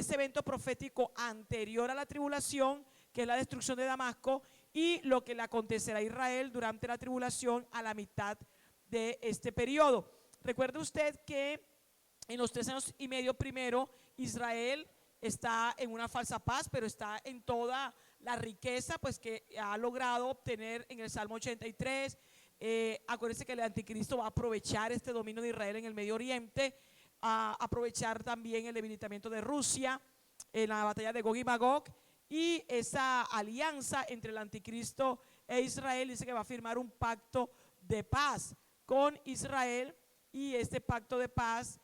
ese evento profético anterior a la tribulación, que es la destrucción de Damasco, y lo que le acontecerá a Israel durante la tribulación a la mitad de este periodo. Recuerde usted que en los 3 años y medio primero, Israel está en una falsa paz, pero está en toda la riqueza pues que ha logrado obtener en el Salmo 83. Acuérdense que el anticristo va a aprovechar este dominio de Israel en el Medio Oriente, a aprovechar también el debilitamiento de Rusia en la batalla de Gog y Magog, y esa alianza entre el anticristo e Israel. Dice que va a firmar un pacto de paz con Israel, y este pacto de paz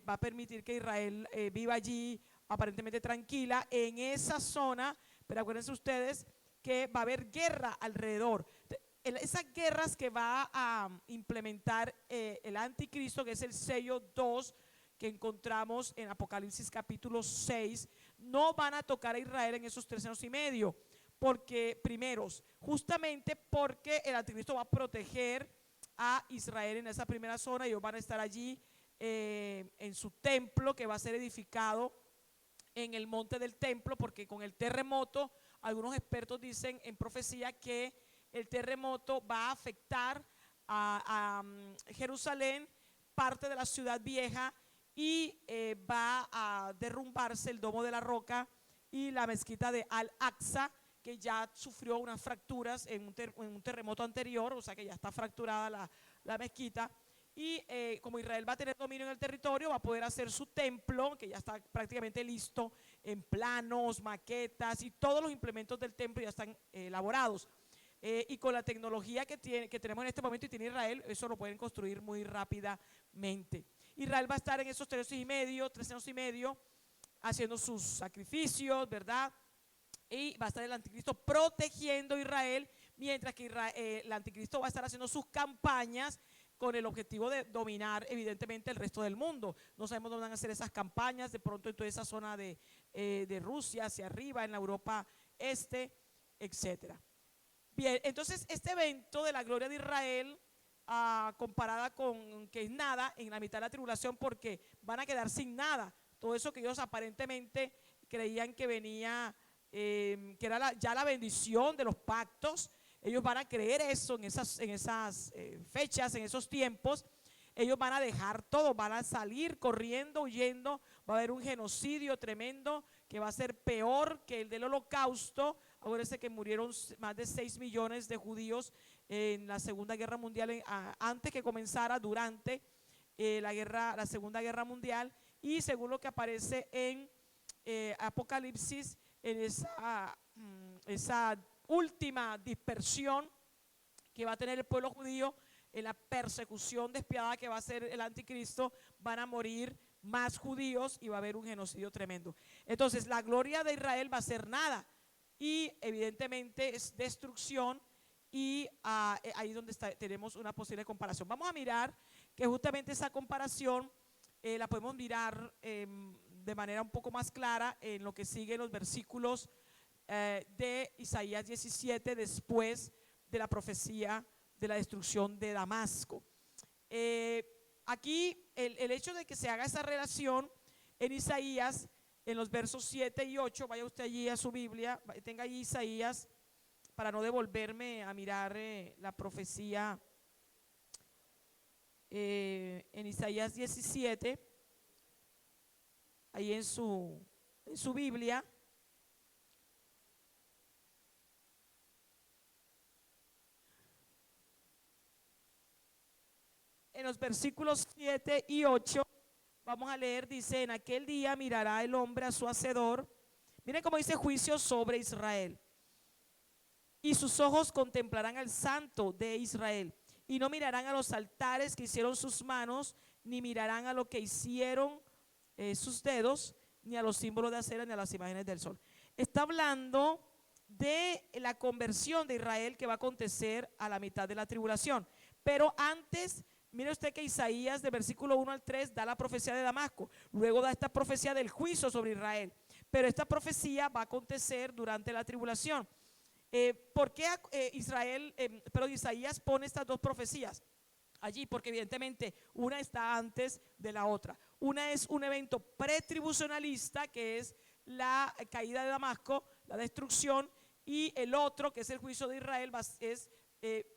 va a permitir que Israel viva allí aparentemente tranquila en esa zona, pero acuérdense ustedes que va a haber guerra alrededor. Esas guerras que va a implementar el anticristo, que es el sello 2 que encontramos en Apocalipsis capítulo 6, no van a tocar a Israel en esos 3 años y medio, porque primeros, justamente porque el anticristo va a proteger a Israel en esa primera zona. Ellos van a estar allí en su templo, que va a ser edificado en el monte del templo, porque con el terremoto, algunos expertos dicen en profecía que el terremoto va a afectar a Jerusalén, parte de la ciudad vieja, y va a derrumbarse el Domo de la Roca y la mezquita de Al-Aqsa, que ya sufrió unas fracturas en un terremoto anterior, o sea que ya está fracturada la mezquita. Y como Israel va a tener dominio en el territorio, va a poder hacer su templo, que ya está prácticamente listo, en planos, maquetas, y todos los implementos del templo ya están elaborados. Y con la tecnología que tenemos en este momento y tiene Israel, eso lo pueden construir muy rápidamente. Israel va a estar en esos 3 años y medio, haciendo sus sacrificios, ¿verdad? Y va a estar el anticristo protegiendo a Israel, mientras que el anticristo va a estar haciendo sus campañas con el objetivo de dominar evidentemente el resto del mundo. No sabemos dónde van a hacer esas campañas, de pronto en toda esa zona de Rusia hacia arriba, en la Europa este, etcétera. Bien, entonces este evento de la gloria de Israel, comparada con que es nada en la mitad de la tribulación, porque van a quedar sin nada. Todo eso que ellos aparentemente creían que venía, que era ya la bendición de los pactos, ellos van a creer eso en esas fechas, en esos tiempos. Ellos van a dejar todo, van a salir corriendo, huyendo. Va a haber un genocidio tremendo que va a ser peor que el del Holocausto. Acuérdense que murieron más de 6 millones de judíos en la Segunda Guerra Mundial, antes que comenzara, durante la Segunda Guerra Mundial. Y según lo que aparece en Apocalipsis, en esa última dispersión que va a tener el pueblo judío, en la persecución despiadada que va a hacer el anticristo, van a morir más judíos y va a haber un genocidio tremendo. Entonces la gloria de Israel va a ser nada, y evidentemente es destrucción, y ahí donde tenemos una posible comparación. Vamos a mirar que justamente esa comparación la podemos mirar de manera un poco más clara en lo que sigue en los versículos de Isaías 17, después de la profecía de la destrucción de Damasco. Aquí el hecho de que se haga esa relación en Isaías, en los versos 7 y 8, vaya usted allí a su Biblia, tenga allí Isaías, para no devolverme a mirar la profecía en Isaías 17, ahí en su Biblia. En los versículos 7 y 8 vamos a leer, dice: en aquel día mirará el hombre a su hacedor. Miren cómo dice: juicio sobre Israel. Y sus ojos contemplarán al Santo de Israel, y no mirarán a los altares que hicieron sus manos, ni mirarán a lo que hicieron sus dedos, ni a los símbolos de acera, ni a las imágenes del sol. Está hablando de la conversión de Israel que va a acontecer a la mitad de la tribulación. Pero antes, mire usted que Isaías, de versículo 1 al 3, da la profecía de Damasco. Luego da esta profecía del juicio sobre Israel. Pero esta profecía va a acontecer durante la tribulación. ¿Por qué Isaías pone estas dos profecías allí? Porque evidentemente una está antes de la otra. Una es un evento pretribucionalista, que es la caída de Damasco, la destrucción, y el otro, que es el juicio de Israel, es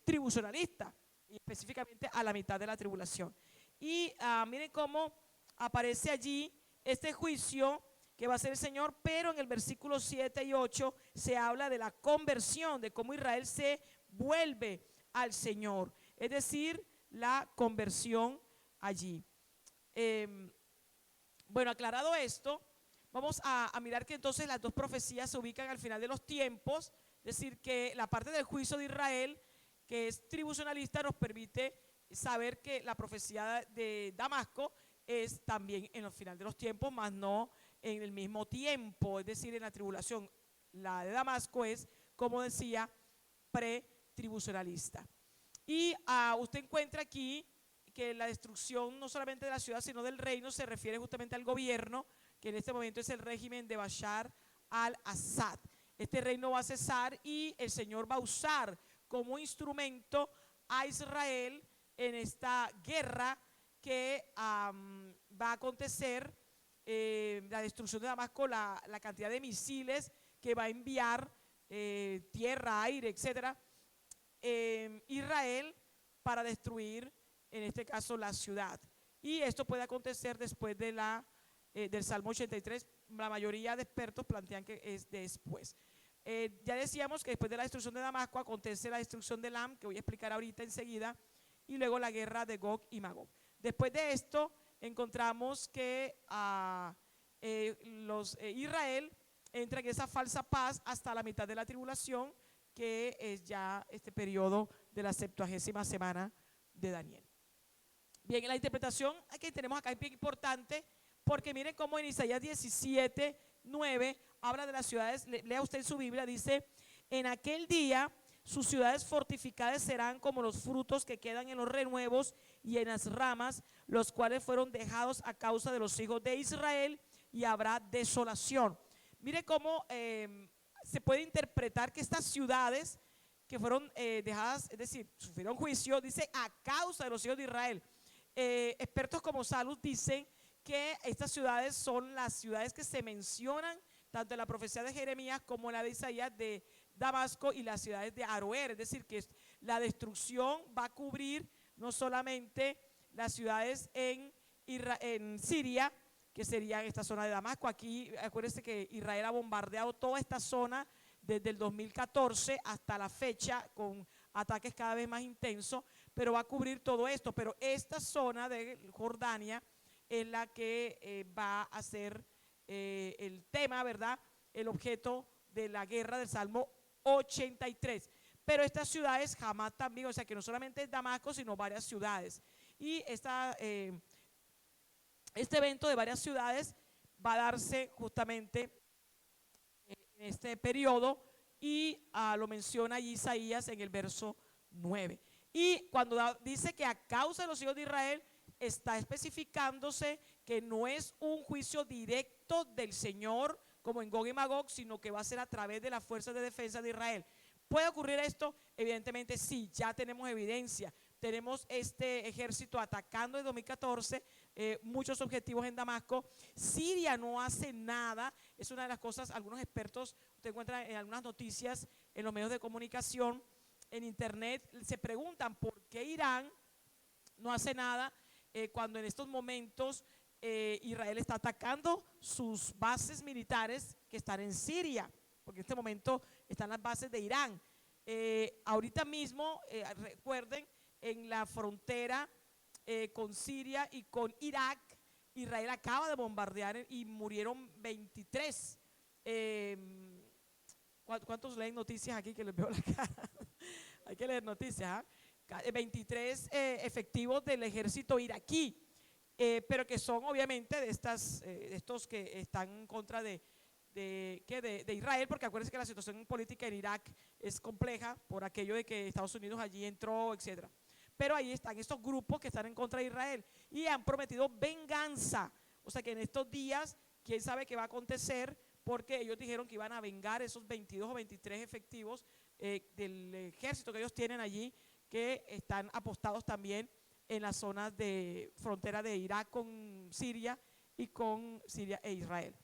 tribucionalista, y específicamente a la mitad de la tribulación. Y miren cómo aparece allí este juicio que va a ser el Señor, pero en el versículo 7 y 8 se habla de la conversión, de cómo Israel se vuelve al Señor, es decir, la conversión allí. Bueno, aclarado esto, vamos a mirar que entonces las dos profecías se ubican al final de los tiempos, es decir, que la parte del juicio de Israel, que es tribucionalista, nos permite saber que la profecía de Damasco es también en el final de los tiempos, más no en el mismo tiempo, es decir, en la tribulación. La de Damasco es, como decía, pretribucionalista. Y usted encuentra aquí que la destrucción no solamente de la ciudad, sino del reino, se refiere justamente al gobierno, que en este momento es el régimen de Bashar al-Assad. Este reino va a cesar y el Señor va a usar como instrumento a Israel en esta guerra que va a acontecer, la destrucción de Damasco, la cantidad de misiles que va a enviar, tierra, aire, etcétera, Israel, para destruir, en este caso, la ciudad. Y esto puede acontecer después de del Salmo 83. La mayoría de expertos plantean que es después. Ya decíamos que después de la destrucción de Damasco acontece la destrucción de Elam, que voy a explicar ahorita enseguida, y luego la guerra de Gog y Magog. Después de esto encontramos que Israel entra en esa falsa paz hasta la mitad de la tribulación, que es ya este periodo de la 70ª semana de Daniel. Bien, la interpretación que tenemos acá es bien importante, porque miren cómo en Isaías 17, 9 habla de las ciudades. Lea usted en su Biblia, dice: en aquel día sus ciudades fortificadas serán como los frutos que quedan en los renuevos y en las ramas, los cuales fueron dejados a causa de los hijos de Israel, y habrá desolación. Mire cómo se puede interpretar que estas ciudades que fueron dejadas, es decir, sufrieron juicio, dice a causa de los hijos de Israel. Expertos como Salus dicen que estas ciudades son las ciudades que se mencionan tanto en la profecía de Jeremías como en la de Isaías, de Damasco y las ciudades de Aroer, es decir, que la destrucción va a cubrir no solamente las ciudades en Siria, que serían esta zona de Damasco. Aquí acuérdense que Israel ha bombardeado toda esta zona desde el 2014 hasta la fecha, con ataques cada vez más intensos, pero va a cubrir todo esto. Pero esta zona de Jordania es la que va a ser el tema, ¿verdad?, el objeto de la guerra del Salmo 83. Pero estas ciudades jamás también, o sea que no solamente es Damasco, sino varias ciudades. Y este evento de varias ciudades va a darse justamente en este periodo, y lo menciona allí Isaías en el verso 9. Y cuando dice que a causa de los hijos de Israel, está especificándose que no es un juicio directo del Señor como en Gog y Magog, sino que va a ser a través de las fuerzas de defensa de Israel. ¿Puede ocurrir esto? Evidentemente sí, ya tenemos evidencia. Tenemos este ejército atacando en 2014 muchos objetivos en Damasco. Siria no hace nada, es una de las cosas. Algunos expertos, usted encuentra en algunas noticias en los medios de comunicación, en internet, se preguntan por qué Irán no hace nada cuando en estos momentos Israel está atacando sus bases militares que están en Siria, porque en este momento están las bases de Irán. Ahorita mismo, recuerden, en la frontera con Siria y con Irak, Israel acaba de bombardear y murieron 23. ¿Cuántos leen noticias aquí que les veo la cara? Hay que leer noticias, 23 efectivos del ejército iraquí, pero que son obviamente de estos que están en contra de Israel, porque acuérdense que la situación política en Irak es compleja por aquello de que Estados Unidos allí entró, etcétera. Pero ahí están estos grupos que están en contra de Israel y han prometido venganza. O sea que en estos días, quién sabe qué va a acontecer, porque ellos dijeron que iban a vengar esos 22 o 23 efectivos del ejército que ellos tienen allí, que están apostados también en las zonas de frontera de Irak con Siria y con Siria e Israel.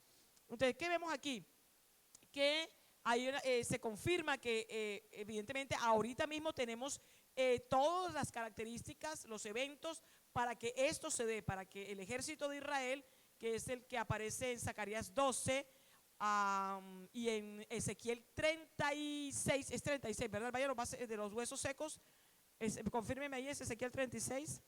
Entonces, ¿qué vemos aquí? Que se confirma que evidentemente ahorita mismo tenemos todas las características, los eventos para que esto se dé, para que el ejército de Israel, que es el que aparece en Zacarías 12 y en Ezequiel 36, es 36, ¿verdad? Vaya de los huesos secos, confírmeme ahí, es Ezequiel 36.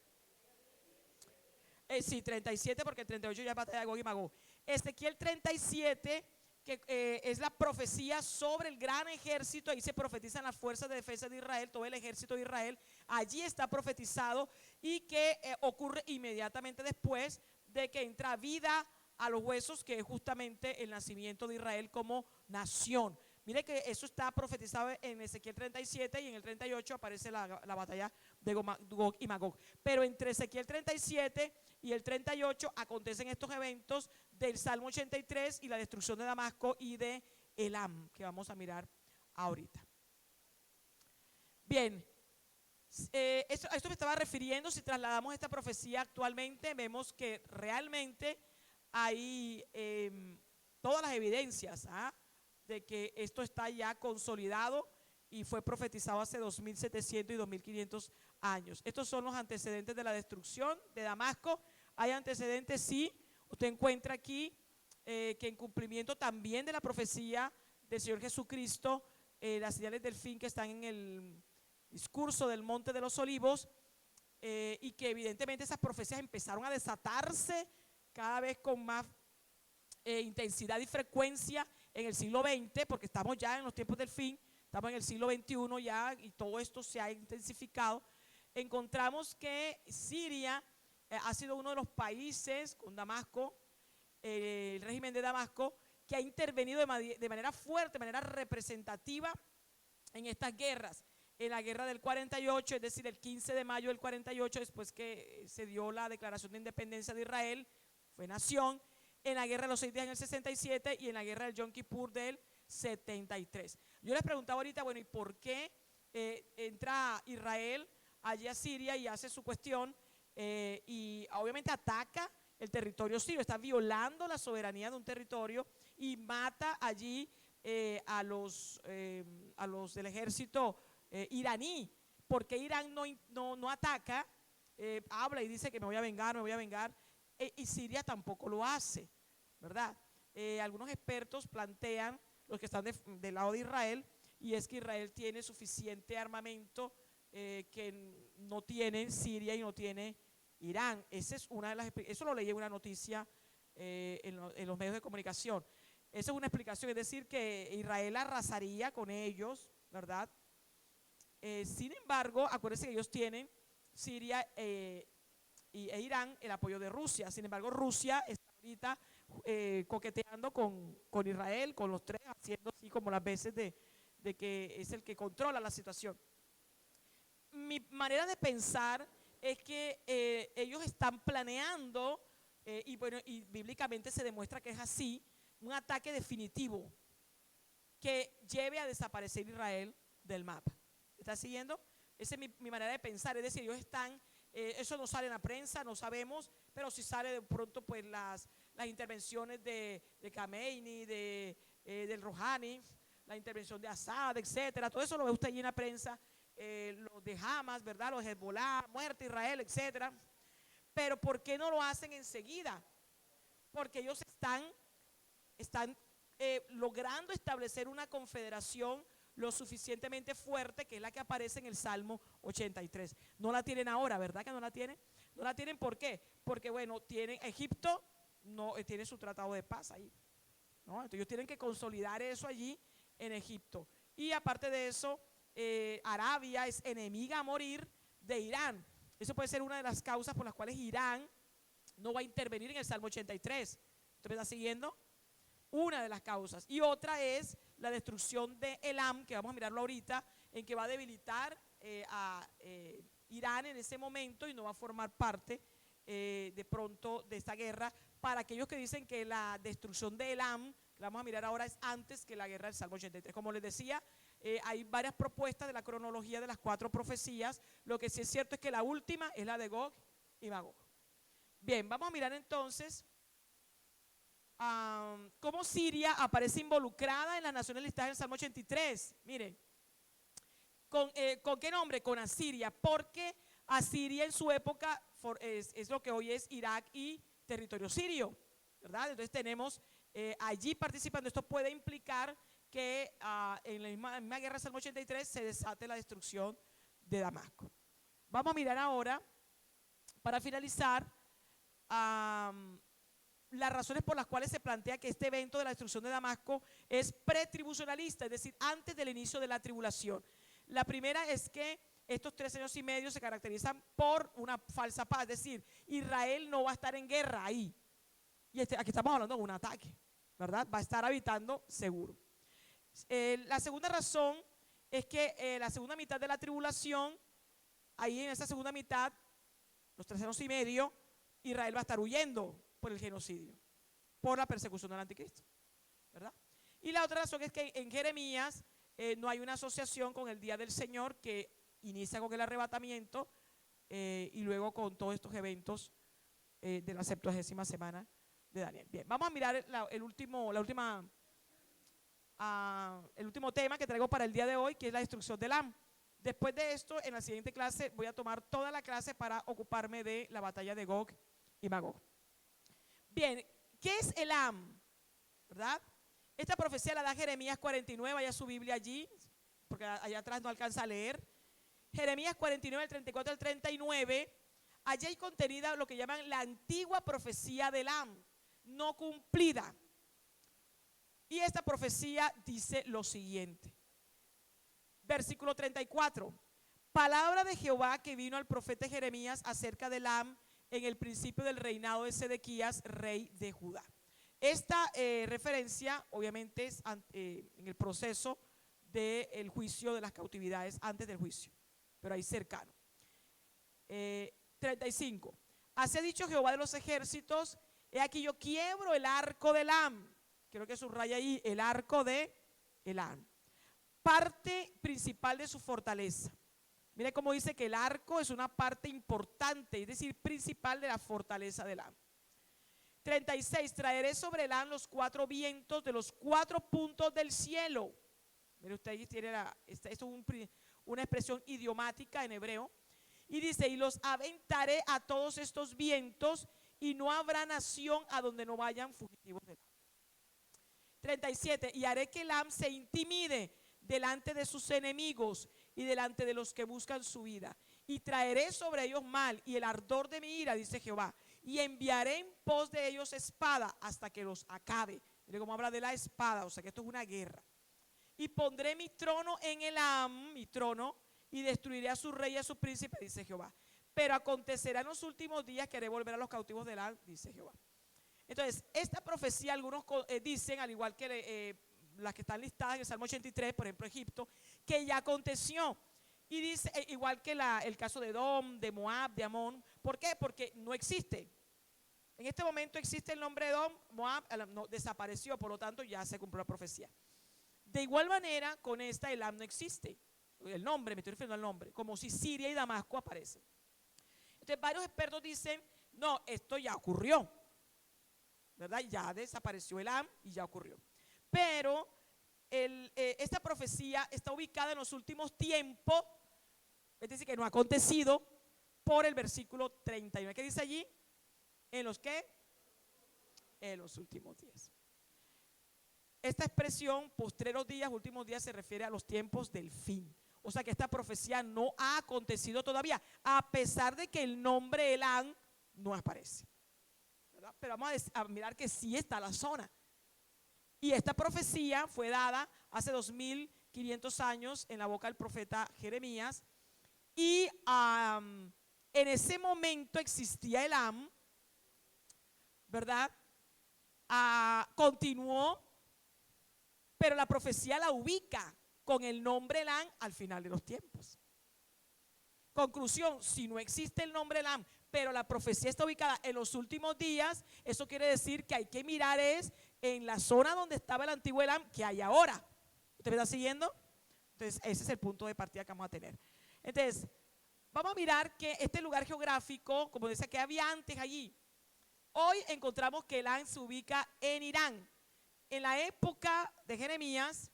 Sí, 37, porque el 38 ya es batalla de Gog y Magog. Ezequiel 37, que es la profecía sobre el gran ejército. Ahí se profetizan las fuerzas de defensa de Israel, todo el ejército de Israel. Allí está profetizado, y que ocurre inmediatamente después de que entra vida a los huesos, que es justamente el nacimiento de Israel como nación. Mire que eso está profetizado en Ezequiel 37, y en el 38 aparece la batalla de Gog y Magog. Pero entre Ezequiel 37 y el 38 acontecen estos eventos del Salmo 83 y la destrucción de Damasco y de Elam, que vamos a mirar ahorita. Bien, a esto me estaba refiriendo. Si trasladamos esta profecía actualmente, vemos que realmente hay todas las evidencias de que esto está ya consolidado y fue profetizado hace 2700 y 2500 años. Estos son los antecedentes de la destrucción de Damasco. Hay antecedentes, sí. Usted encuentra aquí que en cumplimiento también de la profecía del Señor Jesucristo, las señales del fin que están en el discurso del Monte de los Olivos, y que evidentemente esas profecías empezaron a desatarse cada vez con más intensidad y frecuencia en el siglo XX, porque estamos ya en los tiempos del fin, estamos en el siglo XXI ya, y todo esto se ha intensificado. Encontramos que Siria ha sido uno de los países con Damasco, el régimen de Damasco, que ha intervenido de manera fuerte, de manera representativa en estas guerras. En la guerra del 48, es decir, el 15 de mayo del 48, después que se dio la declaración de independencia de Israel, fue nación. En la guerra de los 6 días en el 67, y en la guerra del Yom Kippur del 73. Yo les preguntaba ahorita, bueno, ¿y por qué entra Israel allí a Siria y hace su cuestión y obviamente ataca el territorio sirio? Está violando la soberanía de un territorio y mata allí a los del ejército iraní. ¿Por qué Irán no ataca? Habla y dice que me voy a vengar, me voy a vengar. Y Siria tampoco lo hace, ¿verdad? Algunos expertos plantean, los que están del lado de Israel, y es que Israel tiene suficiente armamento que no tiene Siria y no tiene Irán. Esa es una de las, eso lo leí en una noticia en los medios de comunicación. Esa es una explicación, es decir, que Israel arrasaría con ellos, ¿verdad? Sin embargo, acuérdense que ellos tienen Siria e Irán el apoyo de Rusia. Sin embargo, Rusia está ahorita coqueteando con Israel, con los tres, haciendo así como las veces de que es el que controla la situación. Mi manera de pensar es que ellos están planeando, y bueno, y bíblicamente se demuestra que es así, un ataque definitivo que lleve a desaparecer Israel del mapa. ¿Está siguiendo? Esa es mi manera de pensar. Es decir, ellos están, eso no sale en la prensa, no sabemos, pero si sale de pronto pues las intervenciones de Khamenei, del Rouhani, la intervención de Assad, etcétera. Todo eso lo ve usted allí en la prensa, los de Hamas, ¿verdad? Los de Hezbollah, muerte Israel, etcétera. Pero ¿por qué no lo hacen enseguida? Porque ellos están logrando establecer una confederación lo suficientemente fuerte, que es la que aparece en el Salmo 83. No la tienen ahora, ¿verdad que no la tienen? No la tienen, ¿por qué? Porque bueno, tienen Egipto, no tiene su tratado de paz ahí, ¿no? Entonces ellos tienen que consolidar eso allí en Egipto. Y aparte de eso, Arabia es enemiga a morir de Irán. Eso puede ser una de las causas por las cuales Irán no va a intervenir en el Salmo 83. ¿Usted me está siguiendo? Una de las causas. Y otra es la destrucción de Elam, que vamos a mirarlo ahorita, en que va a debilitar a Irán en ese momento y no va a formar parte de pronto de esta guerra. Para aquellos que dicen que la destrucción de Elam, que la vamos a mirar ahora, es antes que la guerra del Salmo 83. Como les decía, hay varias propuestas de la cronología de las 4 profecías. Lo que sí es cierto es que la última es la de Gog y Magog. Bien, vamos a mirar entonces cómo Siria aparece involucrada en las naciones listadas en el Salmo 83. Miren, ¿con qué nombre? Con Asiria, porque Asiria en su época es lo que hoy es Irak y territorio sirio, ¿verdad? Entonces tenemos allí participando. Esto puede implicar que en la misma guerra del Salmo 83 se desate la destrucción de Damasco. Vamos a mirar ahora, para finalizar, las razones por las cuales se plantea que este evento de la destrucción de Damasco es pretribucionalista, es decir, antes del inicio de la tribulación. La primera es que estos 3 años y medio se caracterizan por una falsa paz, es decir, Israel no va a estar en guerra ahí. Y aquí estamos hablando de un ataque, ¿verdad? Va a estar habitando seguro. La segunda razón es que la segunda mitad de la tribulación, ahí en esa segunda mitad, los 3 años y medio, Israel va a estar huyendo por el genocidio, por la persecución del anticristo, ¿verdad? Y la otra razón es que en Jeremías no hay una asociación con el día del Señor, que inicia con el arrebatamiento y luego con todos estos eventos de la 70ª semana de Daniel. Bien, vamos a mirar el último tema que traigo para el día de hoy, que es la destrucción de Elam. Después de esto, en la siguiente clase voy a tomar toda la clase para ocuparme de la batalla de Gog y Magog. Bien, ¿qué es Elam? ¿Verdad? Esta profecía la da Jeremías 49, vaya su Biblia allí, porque allá atrás no alcanza a leer. Jeremías 49, del 34 al 39, allí hay contenida lo que llaman la antigua profecía de Elam, no cumplida. Y esta profecía dice lo siguiente. Versículo 34. Palabra de Jehová que vino al profeta Jeremías acerca de Elam en el principio del reinado de Sedequías, rey de Judá. Esta referencia obviamente es en el proceso del juicio de las cautividades, antes del juicio, pero ahí cercano. 35. Así ha dicho Jehová de los ejércitos, he aquí yo quiebro el arco de Elam. Quiero que subraya ahí el arco de Elam, parte principal de su fortaleza. Mire cómo dice que el arco es una parte importante, es decir, principal de la fortaleza de Elam. 36. Traeré sobre Elam los 4 vientos de los 4 puntos del cielo. Mire usted, ahí tiene esto es una expresión idiomática en hebreo. Y dice, y los aventaré a todos estos vientos, y no habrá nación a donde no vayan fugitivos de Elam. 37. Y haré que Elam se intimide delante de sus enemigos y delante de los que buscan su vida, y traeré sobre ellos mal y el ardor de mi ira, dice Jehová, y enviaré en pos de ellos espada hasta que los acabe. Mire cómo habla de la espada, o sea que esto es una guerra. Y pondré mi trono en Elam, mi trono, y destruiré a su rey y a su príncipe, dice Jehová. Pero acontecerá en los últimos días que haré volver a los cautivos de Elam, dice Jehová. Entonces, esta profecía algunos dicen, al igual que las que están listadas en el Salmo 83, por ejemplo Egipto, que ya aconteció. Y dice, igual que el caso de Edom, de Moab, de Amón. ¿Por qué? Porque no existe. En este momento existe el nombre de Edom, Moab no, desapareció, por lo tanto ya se cumplió la profecía. De igual manera, con esta Elam no existe. El nombre, me estoy refiriendo al nombre, como si Siria y Damasco aparecen. Entonces varios expertos dicen, no, esto ya ocurrió, ¿verdad? Ya desapareció Elam y ya ocurrió. Pero esta profecía está ubicada en los últimos tiempos, es decir, que no ha acontecido, por el versículo 39. ¿Qué dice allí? ¿En los qué? En los últimos días. Esta expresión, postreros días, últimos días, se refiere a los tiempos del fin. O sea que esta profecía no ha acontecido todavía, a pesar de que el nombre Elam no aparece, ¿verdad? Pero vamos a mirar que sí está la zona. Y esta profecía fue dada hace 2500 años en la boca del profeta Jeremías. Y en ese momento existía Elam, ¿verdad? Continuó, pero la profecía la ubica con el nombre Elam al final de los tiempos. Conclusión, si no existe el nombre Elam, pero la profecía está ubicada en los últimos días, eso quiere decir que hay que mirar es en la zona donde estaba el antiguo Elam que hay ahora. ¿Usted me está siguiendo? Entonces, ese es el punto de partida que vamos a tener. Entonces, vamos a mirar que este lugar geográfico, como decía, que había antes allí. Hoy encontramos que Elam se ubica en Irán. En la época de Jeremías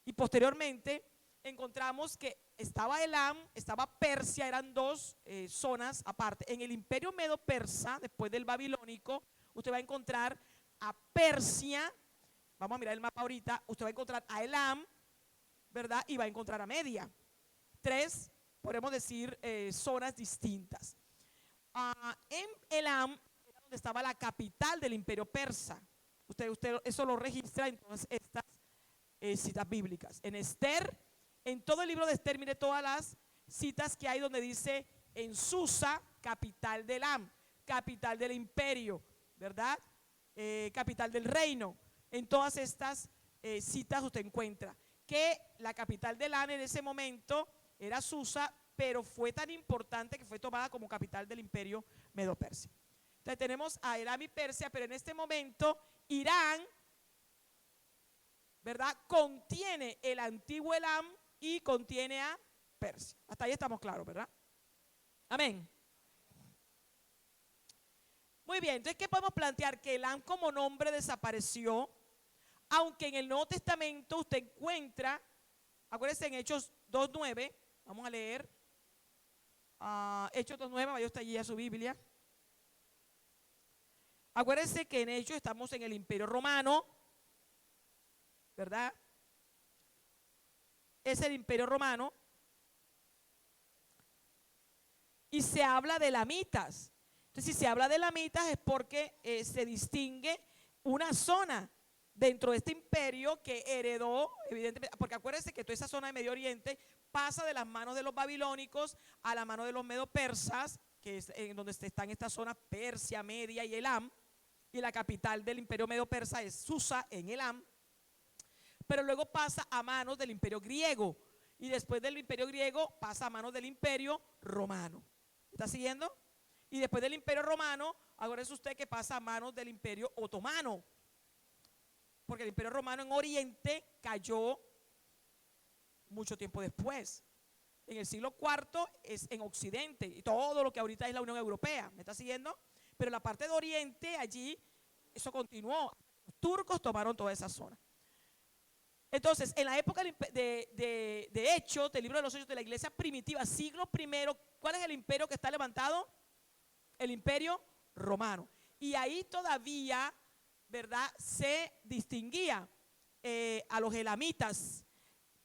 y posteriormente encontramos que estaba Elam, estaba Persia, eran dos zonas aparte. En el imperio medo-persa, después del babilónico, usted va a encontrar a Persia, vamos a mirar el mapa ahorita, usted va a encontrar a Elam, ¿verdad? Y va a encontrar a Media. Tres, podemos decir, zonas distintas. En Elam era donde estaba la capital del imperio persa. Usted eso lo registra en todas estas citas bíblicas. En Esther, en todo el libro de Esther, mire todas las citas que hay donde dice en Susa, capital de Elam, capital del imperio, ¿verdad? Capital del reino. En todas estas citas usted encuentra que la capital de Elam en ese momento era Susa, pero fue tan importante que fue tomada como capital del imperio medo-persia. Entonces tenemos a Elam y Persia, pero en este momento Irán, ¿verdad?, contiene el antiguo Elam y contiene a Persia. Hasta ahí estamos claros, ¿verdad? Amén. Muy bien, entonces, ¿qué podemos plantear? Que Elam como nombre desapareció, aunque en el Nuevo Testamento usted encuentra, acuérdense en Hechos 2:9, vamos a leer, Hechos 2:9, vaya usted allí a su Biblia. Acuérdense que en Hechos estamos en el Imperio Romano, ¿verdad? Es el Imperio Romano. Y se habla de elamitas. Entonces, si se habla de elamitas es porque se distingue una zona dentro de este imperio que heredó, evidentemente, porque acuérdense que toda esa zona de Medio Oriente pasa de las manos de los babilónicos a la mano de los medo-persas, que es en donde están estas zonas Persia, Media y Elam, y la capital del imperio medo-persa es Susa en Elam, pero luego pasa a manos del imperio griego, y después del imperio griego pasa a manos del imperio romano. ¿Está siguiendo? Y después del imperio romano, ahora es usted que pasa a manos del imperio otomano, porque el imperio romano en Oriente cayó mucho tiempo después. En el siglo IV es en Occidente, y todo lo que ahorita es la Unión Europea, ¿me está siguiendo? Pero la parte de Oriente, allí, eso continuó. Los turcos tomaron toda esa zona. Entonces, en la época de Hechos, del libro de los Hechos de la iglesia primitiva, siglo I, ¿cuál es el imperio que está levantado? El imperio romano. Y ahí todavía, ¿verdad?, se distinguía a los elamitas.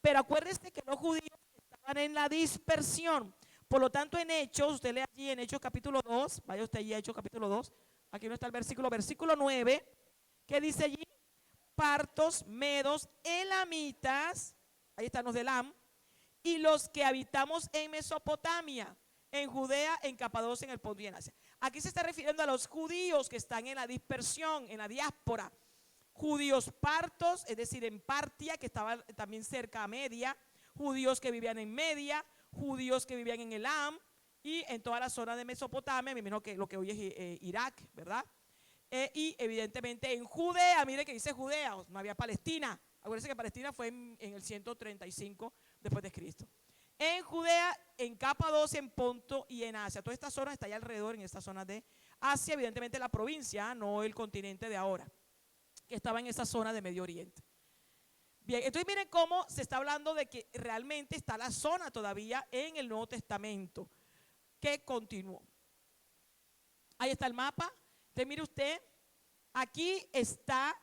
Pero acuérdense que los judíos estaban en la dispersión. Por lo tanto, en Hechos, usted lee allí en Hechos capítulo 2, vaya usted allí a Hechos capítulo 2, aquí no está el versículo 9, que dice allí, partos, medos, elamitas, ahí están los de Elam, y los que habitamos en Mesopotamia, en Judea, en Capadocia, en el Ponto y en Asia. Aquí se está refiriendo a los judíos que están en la dispersión, en la diáspora. Judíos partos, es decir, en Partia, que estaba también cerca a Media, judíos que vivían en Media, judíos que vivían en Elam y en toda la zona de Mesopotamia, me imagino que lo que hoy es Irak, ¿verdad? Y evidentemente en Judea, mire que dice Judea, no había Palestina. Acuérdense que Palestina fue en el 135 después de Cristo. En Judea, en Capadocia, en Ponto y en Asia. Toda esta zona está allá alrededor, en esta zona de Asia, evidentemente la provincia, no el continente de ahora, que estaba en esa zona de Medio Oriente. Bien, entonces miren cómo se está hablando de que realmente está la zona todavía en el Nuevo Testamento, que continuó. Ahí está el mapa. Entonces mire usted, aquí está,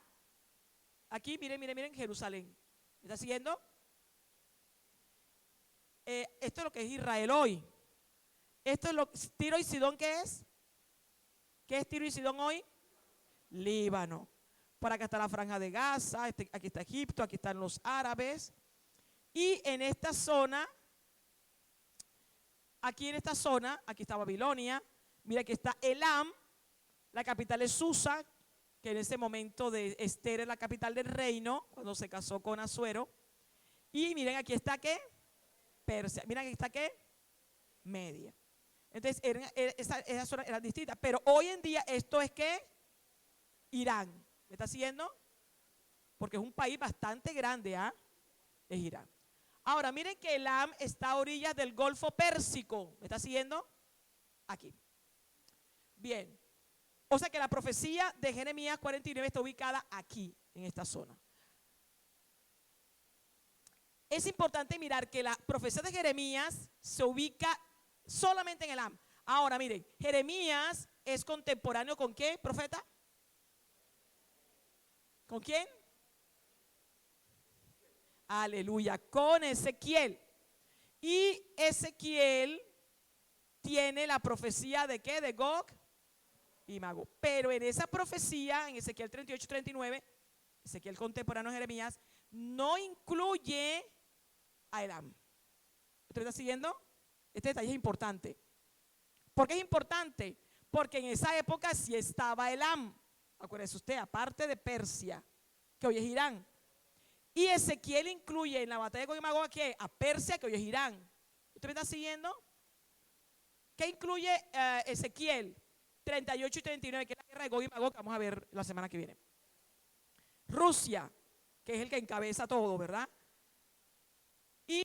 aquí miren Jerusalén. ¿Me está siguiendo? Esto es lo que es Israel hoy. Esto es lo que Tiro y Sidón, ¿qué es? ¿Qué es Tiro y Sidón hoy? Líbano. Por acá está la franja de Gaza, aquí está Egipto, aquí están los árabes. Y en esta zona, aquí está Babilonia. Mira que está Elam, la capital es Susa, que en ese momento de Esther es la capital del reino, cuando se casó con Asuero. Y miren, aquí está ¿qué? Persia. Miren, aquí está ¿qué? Media. Entonces, esa zona era distinta. Pero hoy en día esto es ¿qué? Irán. ¿Me está siguiendo? Porque es un país bastante grande, ¿ah? Es Irán. Ahora, miren que Elam está a orillas del Golfo Pérsico. ¿Me está siguiendo? Aquí. Bien. O sea que la profecía de Jeremías 49 está ubicada aquí, en esta zona. Es importante mirar que la profecía de Jeremías se ubica solamente en Elam. Ahora, miren, Jeremías es contemporáneo ¿con qué, profeta? ¿Con quién? Aleluya, con Ezequiel. Y Ezequiel tiene la profecía de ¿qué? De Gog y Magog. Pero en esa profecía, en Ezequiel 38, 39, Ezequiel contemporáneo de Jeremías, no incluye a Elam. ¿Usted está siguiendo? Este detalle es importante. ¿Por qué es importante? Porque en esa época sí estaba Elam. Acuérdese usted, aparte de Persia, que hoy es Irán. Y Ezequiel incluye en la batalla de Gog y Magog a Persia, que hoy es Irán. ¿Usted me está siguiendo? ¿Qué incluye Ezequiel 38 y 39, que es la guerra de Gog y Magog, que vamos a ver la semana que viene? Rusia, que es el que encabeza todo, ¿verdad? Y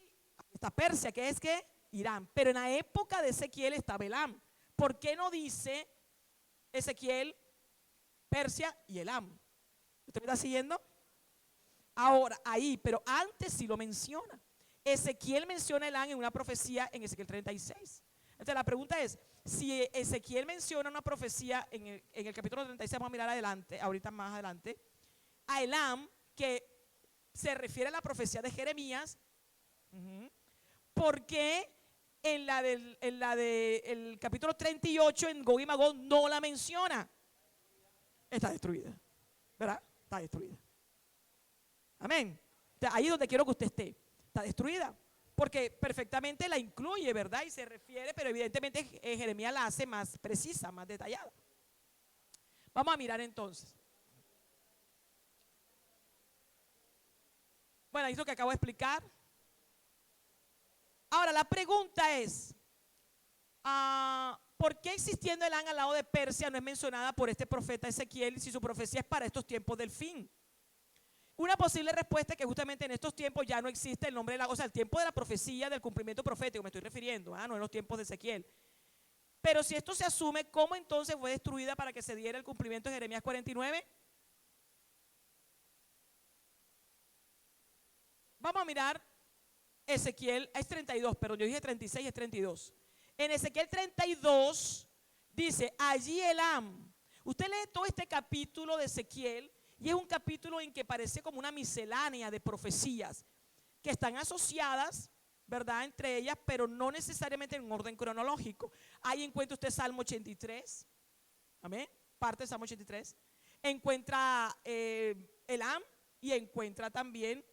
está Persia, que es que Irán. Pero en la época de Ezequiel estaba Elam. ¿Por qué no dice Ezequiel, Persia y Elam? ¿Usted me está siguiendo? Ahora, ahí, pero antes sí lo menciona. Ezequiel menciona Elam en una profecía en Ezequiel 36. Entonces la pregunta es, si Ezequiel menciona una profecía en el capítulo 36, vamos a mirar adelante, ahorita más adelante, a Elam, que se refiere a la profecía de Jeremías, ¿por qué en la del capítulo 38 en Gog y Magog no la menciona? Está destruida, ¿verdad? Está destruida. Amén. Ahí es donde quiero que usted esté. Está destruida. Porque perfectamente la incluye, ¿verdad? Y se refiere, pero evidentemente Jeremías la hace más precisa, más detallada. Vamos a mirar entonces. Bueno, ahí es lo que acabo de explicar. Ahora, la pregunta es, ¿por qué existiendo Elam al lado de Persia no es mencionada por este profeta Ezequiel si su profecía es para estos tiempos del fin? Una posible respuesta es que justamente en estos tiempos ya no existe el nombre de o sea, el tiempo de la profecía, del cumplimiento profético, me estoy refiriendo, no en los tiempos de Ezequiel. Pero si esto se asume, ¿cómo entonces fue destruida para que se diera el cumplimiento de Jeremías 49? Vamos a mirar Ezequiel, es 32, pero yo dije 36, es 32. En Ezequiel 32 dice, allí Elam. Usted lee todo este capítulo de Ezequiel y es un capítulo en que parece como una miscelánea de profecías que están asociadas, ¿verdad?, entre ellas, pero no necesariamente en un orden cronológico. Ahí encuentra usted Salmo 83, amén, parte de Salmo 83. Encuentra Elam y encuentra también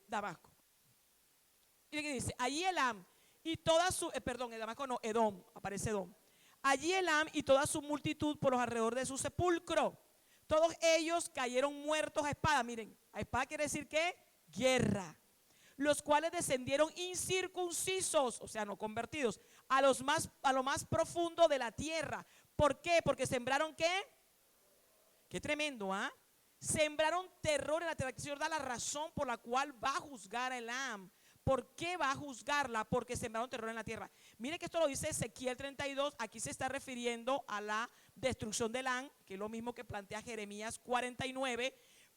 Damasco. Y que dice, allí Elam y toda su, perdón, Damasco no, Edom, aparece Edom. Allí Elam y toda su multitud por los alrededores de su sepulcro. Todos ellos cayeron muertos a espada. Miren, a espada quiere decir que guerra. Los cuales descendieron incircuncisos, o sea, no convertidos, a lo más profundo de la tierra. ¿Por qué? Porque sembraron ¿qué? Qué tremendo, ¿ah? Sembraron terror en la tierra. El Señor da la razón por la cual va a juzgar a Elam. ¿Por qué va a juzgarla? Porque sembraron terror en la tierra. Mire que esto lo dice Ezequiel 32. Aquí se está refiriendo a la destrucción de Elam, que es lo mismo que plantea Jeremías 49,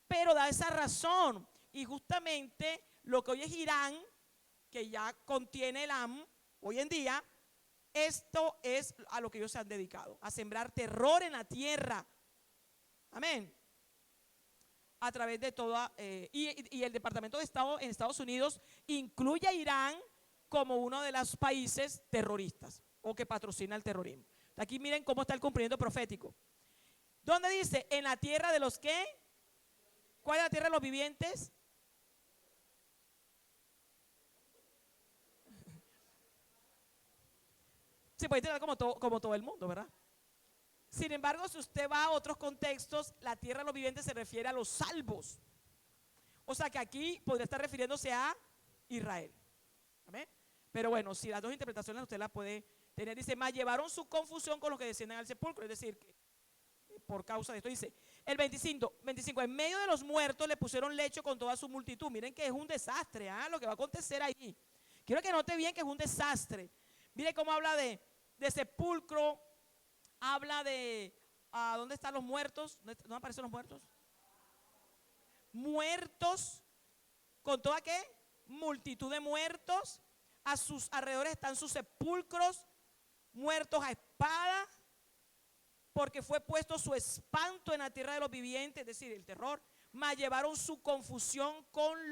pero da esa razón. Y justamente lo que hoy es Irán, que ya contiene Elam, hoy en día, esto es a lo que ellos se han dedicado, a sembrar terror en la tierra. Amén. A través de toda, y el Departamento de Estado en Estados Unidos incluye a Irán como uno de los países terroristas o que patrocina el terrorismo. Aquí miren cómo está el cumplimiento profético. ¿Dónde dice? En la tierra de los ¿qué? ¿Cuál es la tierra de los vivientes? Se puede entender como todo el mundo, ¿verdad? Sin embargo, si usted va a otros contextos, la tierra de los vivientes se refiere a los salvos. O sea que aquí podría estar refiriéndose a Israel. ¿Amén? Pero bueno, si las dos interpretaciones usted las puede tener. Dice, más llevaron su confusión con los que descienden al sepulcro. Es decir, que por causa de esto. Dice, el 25, en medio de los muertos le pusieron lecho con toda su multitud. Miren que es un desastre, lo que va a acontecer ahí. Quiero que note bien que es un desastre. Mire cómo habla de sepulcro, habla de, ¿dónde están los muertos? ¿Dónde aparecen los muertos? Muertos, con toda ¿qué? Multitud de muertos. A sus alrededores están sus sepulcros, muertos a espada, porque fue puesto su espanto en la tierra de los vivientes, es decir, el terror, mas llevaron su confusión con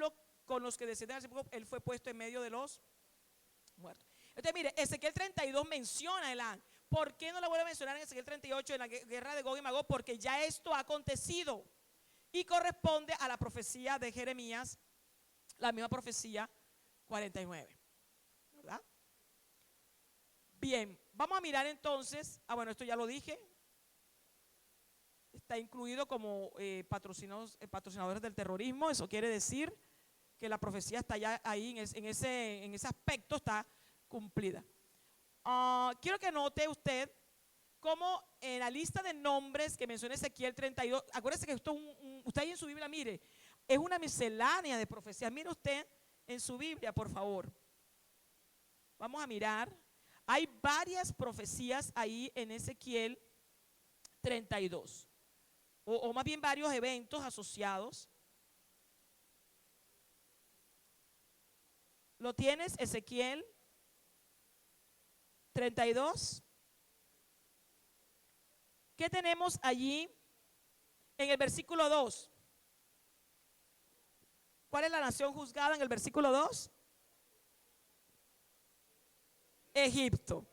los que descienden al sepulcro. Él fue puesto en medio de los muertos. Entonces, mire, Ezequiel 32 menciona el ángel. ¿Por qué no lo vuelve a mencionar en Ezequiel 38 en la guerra de Gog y Magog? Porque ya esto ha acontecido y corresponde a la profecía de Jeremías, la misma profecía 49, ¿verdad? Bien, vamos a mirar entonces, bueno, esto ya lo dije, está incluido como patrocinadores del terrorismo. Eso quiere decir que la profecía está ya ahí, en ese aspecto está cumplida. Quiero que note usted cómo en la lista de nombres que menciona Ezequiel 32, acuérdese que esto usted ahí en su Biblia, mire, es una miscelánea de profecías. Mire usted en su Biblia, por favor. Vamos a mirar. Hay varias profecías ahí en Ezequiel 32. O más bien varios eventos asociados. ¿Lo tienes, Ezequiel 32? ¿Qué tenemos allí en el versículo 2? ¿Cuál es la nación juzgada en el versículo 2? Egipto,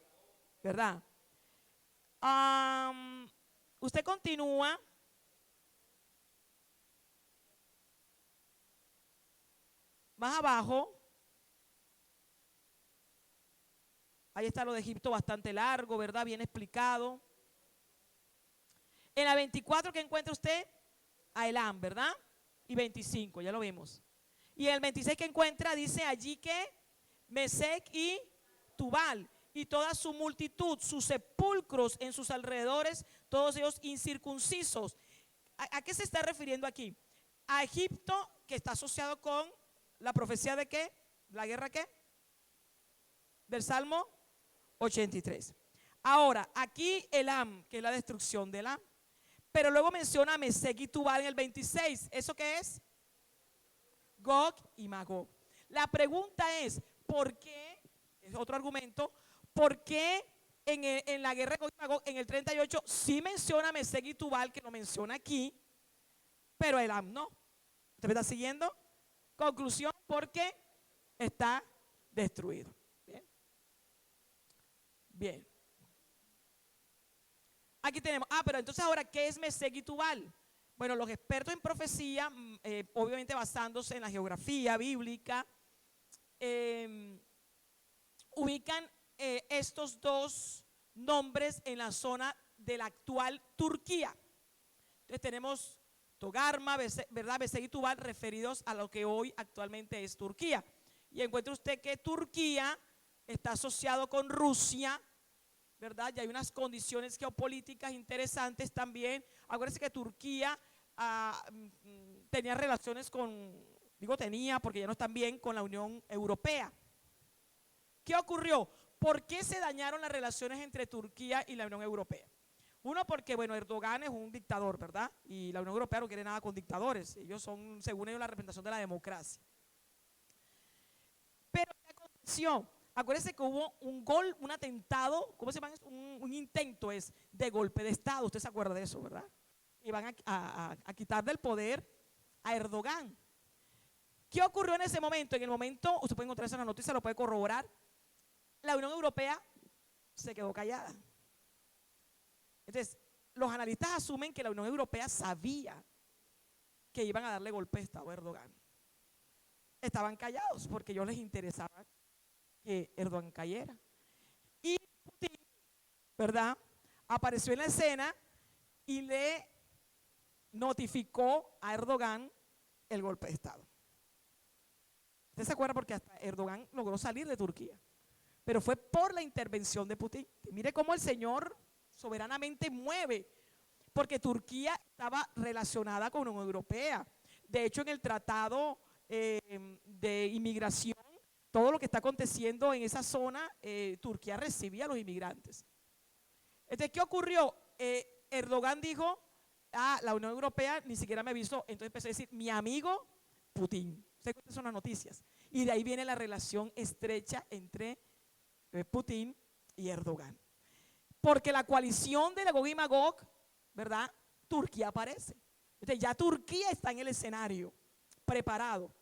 ¿verdad? Usted continúa. Más abajo, ahí está lo de Egipto, bastante largo, ¿verdad? Bien explicado. En la 24, ¿qué encuentra usted? A Elam, ¿verdad? Y 25, ya lo vimos. Y en el 26, ¿qué encuentra? Dice allí que Mesec y Tubal y toda su multitud, sus sepulcros en sus alrededores, todos ellos incircuncisos. ¿A qué se está refiriendo aquí? A Egipto, que está asociado con la profecía de ¿qué? ¿La guerra qué? Del Salmo 83. Ahora, aquí Elam, que es la destrucción de Elam. Pero luego menciona a Mesec y Tubal en el 26. ¿Eso qué es? Gog y Magog. La pregunta es, ¿por qué? Es otro argumento. ¿Por qué en la guerra de Gog y Magog, en el 38, sí menciona a Mesec y Tubal, que lo menciona aquí, pero Elam no? ¿Usted me está siguiendo? Conclusión, porque está destruido. Bien. Bien. Aquí tenemos, pero entonces ahora, ¿qué es Mesec y Tubal? Bueno, los expertos en profecía, obviamente basándose en la geografía bíblica, ubican estos dos nombres en la zona de la actual Turquía. Entonces tenemos Togarma, ¿verdad? Mesec y Tubal, referidos a lo que hoy actualmente es Turquía. Y encuentra usted que Turquía está asociado con Rusia, ¿verdad? Y hay unas condiciones geopolíticas interesantes también. Acuérdense que Turquía tenía relaciones tenía porque ya no están bien, con la Unión Europea. ¿Qué ocurrió? ¿Por qué se dañaron las relaciones entre Turquía y la Unión Europea? Uno, porque, bueno, Erdogan es un dictador, ¿verdad? Y la Unión Europea no quiere nada con dictadores. Ellos son, según ellos, la representación de la democracia. Pero, ¿qué aconteció? Acuérdense que hubo un atentado, ¿cómo se llama? Un intento de golpe de Estado. Usted se acuerda de eso, ¿verdad? Y van a quitar del poder a Erdogan. ¿Qué ocurrió en ese momento? En el momento, usted puede encontrar eso en la noticia, lo puede corroborar. La Unión Europea se quedó callada. Entonces, los analistas asumen que la Unión Europea sabía que iban a darle golpe de Estado a Erdogan. Estaban callados porque a ellos les interesaba que Erdogan cayera. Y Putin, ¿verdad?, apareció en la escena y le notificó a Erdogan el golpe de Estado. ¿Usted se acuerda? Porque hasta Erdogan logró salir de Turquía, pero fue por la intervención de Putin. Mire cómo el Señor soberanamente mueve. porque Turquía estaba relacionada con la Unión Europea. De hecho, en el tratado de inmigración, todo lo que está aconteciendo en esa zona, Turquía recibía a los inmigrantes. Entonces, ¿qué ocurrió? Erdogan dijo, la Unión Europea ni siquiera me avisó, entonces empezó a decir, mi amigo Putin. Estas son las noticias. Y de ahí viene la relación estrecha entre Putin y Erdogan. Porque la coalición de Gog y Magog, ¿verdad? Turquía aparece. Entonces ya Turquía está en el escenario, preparado.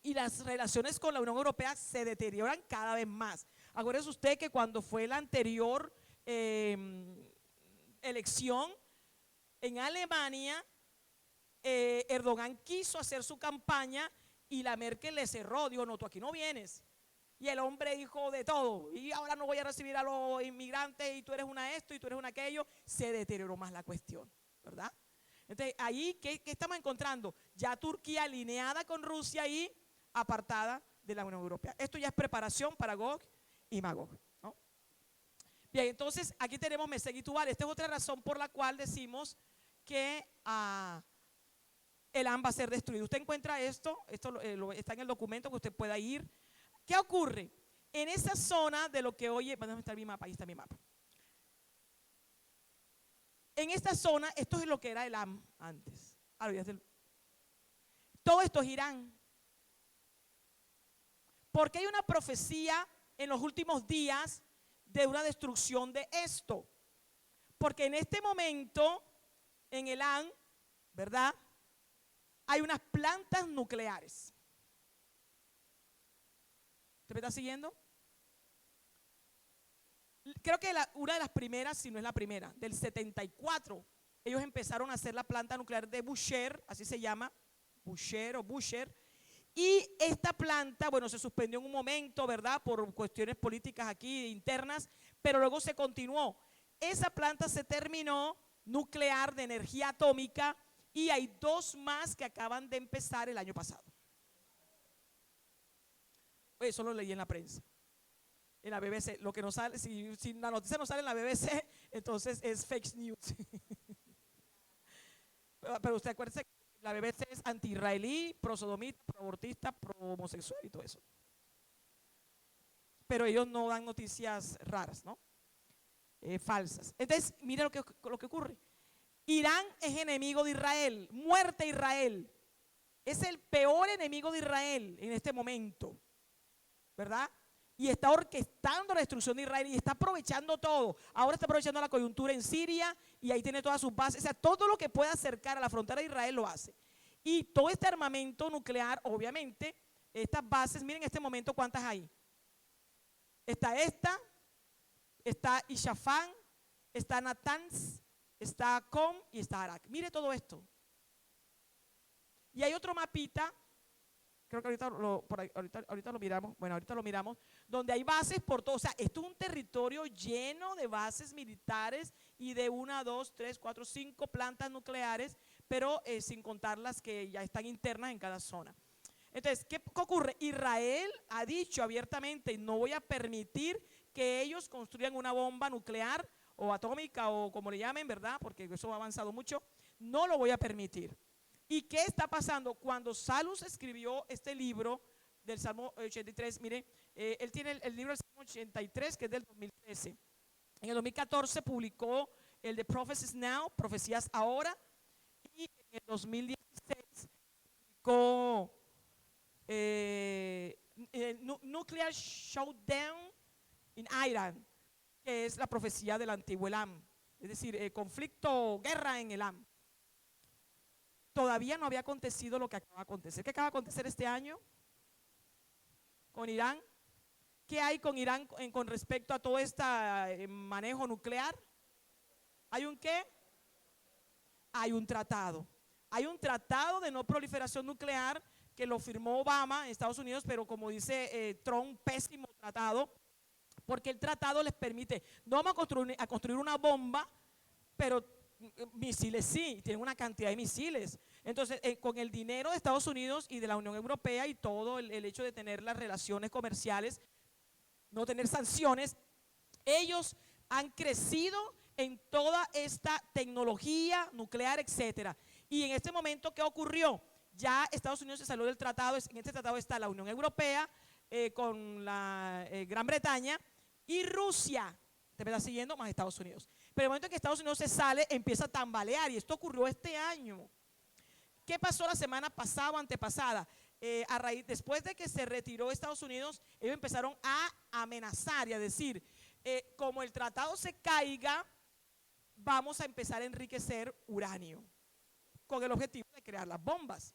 Y las relaciones con la Unión Europea se deterioran cada vez más. Acuérdese usted que cuando fue la anterior elección en Alemania, Erdogan quiso hacer su campaña y la Merkel le cerró, dijo, no, tú aquí no vienes. Y el hombre dijo de todo, y ahora no voy a recibir a los inmigrantes, y tú eres una esto, y tú eres una aquello. Se deterioró más la cuestión, ¿verdad? Entonces, ahí, ¿qué estamos encontrando? Ya Turquía alineada con Rusia y apartada de la Unión Europea. Esto ya es preparación para Gog y Magog, ¿no? Bien, entonces, aquí tenemos Mesec y Tubal. Esta es otra razón por la cual decimos que Elam va a ser destruido. Usted encuentra esto está en el documento que usted pueda ir. ¿Qué ocurre? En esa zona de lo que hoy, ¿dónde está mi mapa? Ahí está mi mapa. En esta zona, esto es lo que era Elam antes. Todo esto es Irán. Porque hay una profecía en los últimos días de una destrucción de esto. Porque en este momento, en Elam, ¿verdad? Hay unas plantas nucleares. ¿Usted me está siguiendo? Creo que una de las primeras, si no es la primera, del 74, ellos empezaron a hacer la planta nuclear de Bushehr, así se llama, Bushehr. Y esta planta, bueno, se suspendió en un momento, ¿verdad? Por cuestiones políticas aquí internas, pero luego se continuó. Esa planta se terminó, nuclear de energía atómica, y hay dos más que acaban de empezar el año pasado. Eso lo leí en la prensa, en la BBC. Lo que no sale, si la noticia no sale en la BBC, entonces es fake news. Pero usted acuérdese que la BBC es anti-israelí, pro-sodomita, pro-abortista, pro-homosexual y todo eso. Pero ellos no dan noticias raras, ¿no? Falsas. Entonces, mire lo que ocurre. Irán es enemigo de Israel, muerte a Israel. Es el peor enemigo de Israel en este momento, ¿verdad? Y está orquestando la destrucción de Israel y está aprovechando todo. Ahora está aprovechando la coyuntura en Siria y ahí tiene todas sus bases. O sea, todo lo que pueda acercar a la frontera de Israel lo hace. Y todo este armamento nuclear, obviamente, estas bases, miren en este momento cuántas hay. Está Ishafán, está Natanz, está Com y está Arak. Mire todo esto. Y hay otro mapita, creo que ahorita lo miramos, bueno, ahorita lo miramos, donde hay bases por todo. O sea, esto es un territorio lleno de bases militares y de 1, 2, 3, 4, 5 plantas nucleares, pero sin contar las que ya están internas en cada zona. Entonces, ¿qué ocurre? Israel ha dicho abiertamente, no voy a permitir que ellos construyan una bomba nuclear o atómica o como le llamen, ¿verdad? Porque eso ha avanzado mucho. No lo voy a permitir. ¿Y qué está pasando? Cuando Salus escribió este libro del Salmo 83, mire, él tiene el libro del Salmo 83, que es del 2013. En el 2014 publicó el de Prophecies Now, Profecías Ahora, y en el 2016 publicó Nuclear Showdown in Iran, que es la profecía del antiguo Elam, es decir, conflicto, guerra en Elam. Todavía no había acontecido lo que acaba de acontecer. ¿Qué acaba de acontecer este año con Irán? ¿Qué hay con Irán con respecto a todo este manejo nuclear? ¿Hay un qué? Hay un tratado. Hay un tratado de no proliferación nuclear que lo firmó Obama en Estados Unidos, pero como dice Trump, pésimo tratado, porque el tratado les permite, no vamos a construir una bomba, pero misiles sí, tienen una cantidad de misiles. Entonces, con el dinero de Estados Unidos y de la Unión Europea y todo el hecho de tener las relaciones comerciales, no tener sanciones, ellos han crecido en toda esta tecnología nuclear, etcétera. Y en este momento, ¿qué ocurrió? Ya Estados Unidos se salió del tratado. En este tratado está la Unión Europea con la Gran Bretaña y Rusia, te me está siguiendo, más Estados Unidos. Pero el momento en que Estados Unidos se sale, empieza a tambalear, y esto ocurrió este año. ¿Qué pasó la semana pasada o antepasada? Después de que se retiró Estados Unidos, ellos empezaron a amenazar y a decir, como el tratado se caiga, vamos a empezar a enriquecer uranio, con el objetivo de crear las bombas.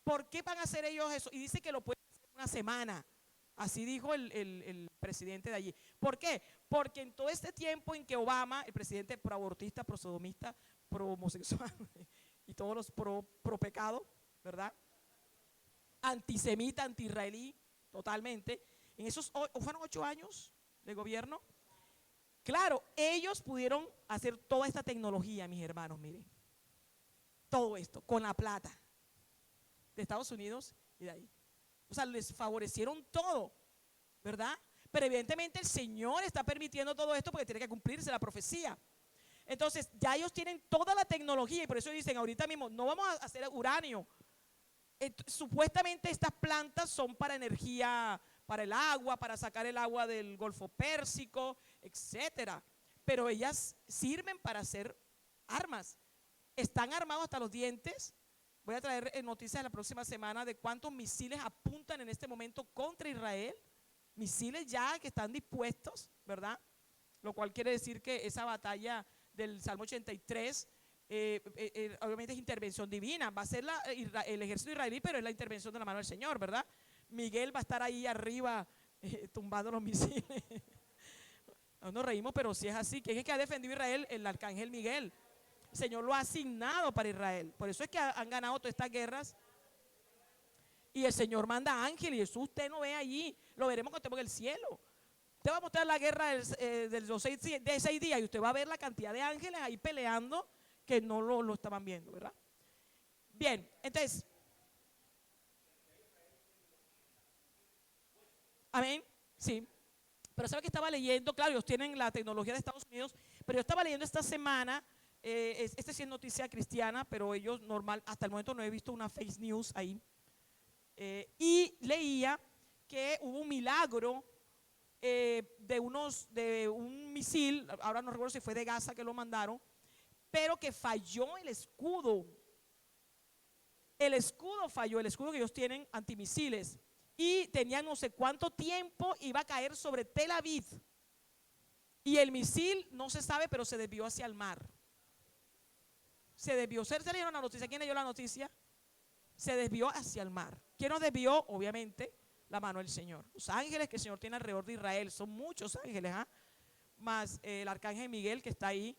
¿Por qué van a hacer ellos eso? Y dice que lo pueden hacer en una semana. Así dijo el presidente de allí. ¿Por qué? Porque en todo este tiempo en que Obama, el presidente proabortista, prosodomista, pro-homosexual y todos los pro-pecado, ¿verdad? Antisemita, anti-israelí, totalmente. En esos, fueron 8 años de gobierno. Claro, ellos pudieron hacer toda esta tecnología, mis hermanos, miren. Todo esto, con la plata de Estados Unidos y de ahí. O sea, les favorecieron todo, ¿verdad? Pero evidentemente el Señor está permitiendo todo esto porque tiene que cumplirse la profecía. Entonces, ya ellos tienen toda la tecnología y por eso dicen ahorita mismo, no vamos a hacer uranio. Supuestamente estas plantas son para energía, para el agua, para sacar el agua del Golfo Pérsico, etcétera. Pero ellas sirven para hacer armas. Están armados hasta los dientes. Voy a traer noticias la próxima semana de cuántos misiles apuntan en este momento contra Israel. Misiles ya que están dispuestos, ¿verdad? Lo cual quiere decir que esa batalla del Salmo 83 obviamente es intervención divina. Va a ser el ejército israelí, pero es la intervención de la mano del Señor, ¿verdad? Miguel va a estar ahí arriba tumbando los misiles. Nos reímos, pero si es así, ¿quién es que ha defendido a Israel? El arcángel Miguel. El Señor lo ha asignado para Israel. Por eso es que han ganado todas estas guerras. Y el Señor manda ángeles. Y eso usted no ve allí. Lo veremos cuando estemos en el cielo. Usted va a mostrar la guerra de los 6 días y usted va a ver la cantidad de ángeles ahí peleando que no lo estaban viendo, ¿verdad? Bien, entonces. Amén. Sí. Pero sabe que estaba leyendo, claro, ellos tienen la tecnología de Estados Unidos, pero yo estaba leyendo esta semana. Este sí es noticia cristiana, pero ellos normal, hasta el momento no he visto una fake news ahí. Y leía que hubo un milagro de un misil, ahora no recuerdo si fue de Gaza que lo mandaron, pero que falló el escudo. El escudo falló, el escudo que ellos tienen antimisiles. Y tenían no sé cuánto tiempo, iba a caer sobre Tel Aviv. Y el misil, no se sabe, pero se desvió hacia el mar. Se desvió, ¿se leyeron la noticia? ¿Quién leyó la noticia? Se desvió hacia el mar. ¿Quién nos desvió? Obviamente, la mano del Señor. Los ángeles que el Señor tiene alrededor de Israel, son muchos ángeles, más el arcángel Miguel que está ahí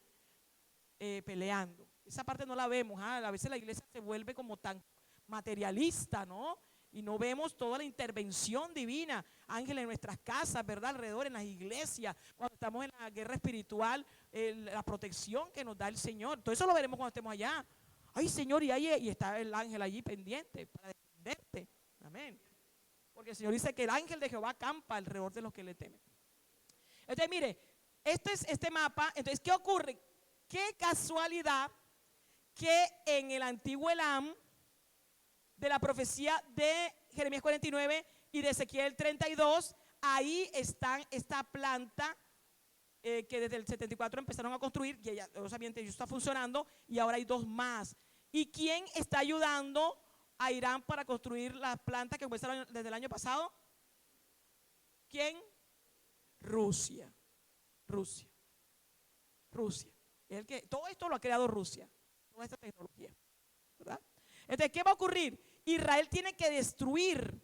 peleando. Esa parte no la vemos, a veces la iglesia se vuelve como tan materialista, ¿no? Y no vemos toda la intervención divina, ángeles en nuestras casas, ¿verdad? Alrededor, en las iglesias, cuando estamos en la guerra espiritual, la protección que nos da el Señor. Todo eso lo veremos cuando estemos allá. Ay, Señor, y está el ángel allí pendiente para defenderte. Amén. Porque el Señor dice que el ángel de Jehová acampa alrededor de los que le temen. Entonces, mire, este es este mapa. Entonces, ¿qué ocurre? Qué casualidad que en el antiguo Elam, de la profecía de Jeremías 49 y de Ezequiel 32, ahí están esta planta que desde el 74 empezaron a construir, y ya está funcionando, y ahora hay 2 más. ¿Y quién está ayudando a Irán para construir las plantas que comenzaron desde el año pasado? ¿Quién? Rusia. Todo esto lo ha creado Rusia, toda esta tecnología, ¿verdad? Entonces, ¿qué va a ocurrir? Israel tiene que destruir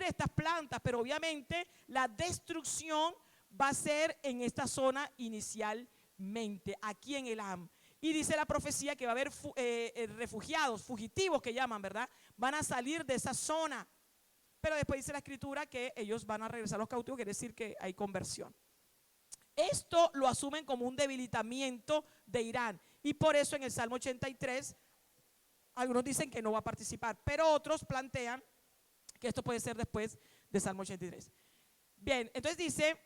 estas plantas, pero obviamente la destrucción va a ser en esta zona inicialmente, aquí en Elam. Y dice la profecía que va a haber refugiados, fugitivos que llaman, ¿verdad? Van a salir de esa zona. Pero después dice la escritura que ellos van a regresar a los cautivos, quiere decir que hay conversión. Esto lo asumen como un debilitamiento de Irán. Y por eso en el Salmo 83, algunos dicen que no va a participar, pero otros plantean que esto puede ser después del Salmo 83. Bien, entonces dice,